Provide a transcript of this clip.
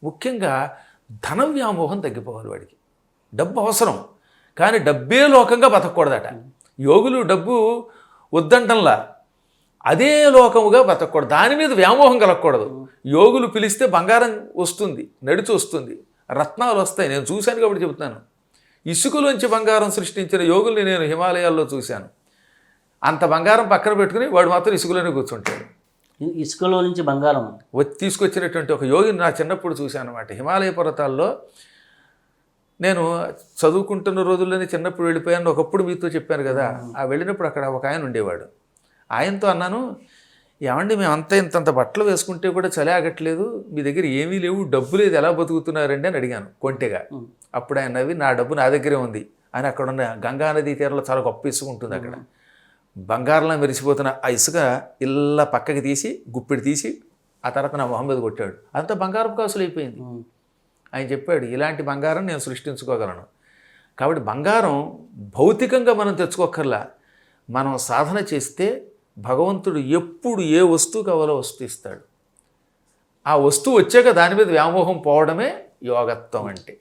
ముఖ్యంగా ధన వ్యామోహం తగ్గిపోవాలి వాడికి. డబ్బు అవసరం, కానీ డబ్బే లోకంగా బతకూడదట. యోగులు డబ్బు వద్దంటంలా, అదే లోకముగా బతకూడదు, దాని మీద వ్యామోహం కలగకూడదు. యోగులు పిలిస్తే బంగారం వస్తుంది, నడిచి వస్తుంది, రత్నాలు వస్తాయి. నేను చూశాను కాబట్టి చెబుతున్నాను. ఇసుకలోంచి బంగారం సృష్టించిన యోగుల్ని నేను హిమాలయాల్లో చూశాను. అంత బంగారం పక్కన పెట్టుకుని వాడు మాత్రం ఇసుకలోనే కూర్చుంటాడు. ఇసుకలో నుంచి బంగారం తీసుకొచ్చినటువంటి ఒక యోగిని నా చిన్నప్పుడు చూశాను అన్నమాట. హిమాలయ పర్వతాల్లో నేను చదువుకుంటున్న రోజుల్లోనే చిన్నప్పుడు వెళ్ళిపోయాను. ఒకప్పుడు మీతో చెప్పాను కదా, ఆ వెళ్ళినప్పుడు అక్కడ ఒక ఆయన ఉండేవాడు. ఆయనతో అన్నాను, ఏమండి మేము ఇంతంత బట్టలు వేసుకుంటే కూడా చలి ఆగట్లేదు, మీ దగ్గర ఏమీ లేవు, డబ్బు లేదు, ఎలా బతుకుతున్నారండి అని అడిగాను కొంటెగా. అప్పుడు ఆయన నవ్వి, నా డబ్బు నా దగ్గరే ఉంది అని, అక్కడ ఉన్న గంగా నదీ తీరంలో చాలా గొప్ప ఇసుక ఉంటుంది, అక్కడ బంగారంలో మెరిసిపోతున్న ఆ ఇసుక ఇలా పక్కకి తీసి గుప్పిడి తీసి ఆ తర్వాత నా మొహం మీద కొట్టాడు. అంతా బంగారం కాసులు అయిపోయింది. ఆయన చెప్పాడు, ఇలాంటి బంగారం నేను సృష్టించుకోగలను. కాబట్టి బంగారం భౌతికంగా మనం తెచ్చుకోకర్లా, మనం సాధన చేస్తే భగవంతుడు ఎప్పుడు ఏ వస్తువు కావాలో వస్తువు ఇస్తాడు. ఆ వస్తువు వచ్చాక దాని మీద వ్యామోహం పోవడమే యోగత్వం అంటే.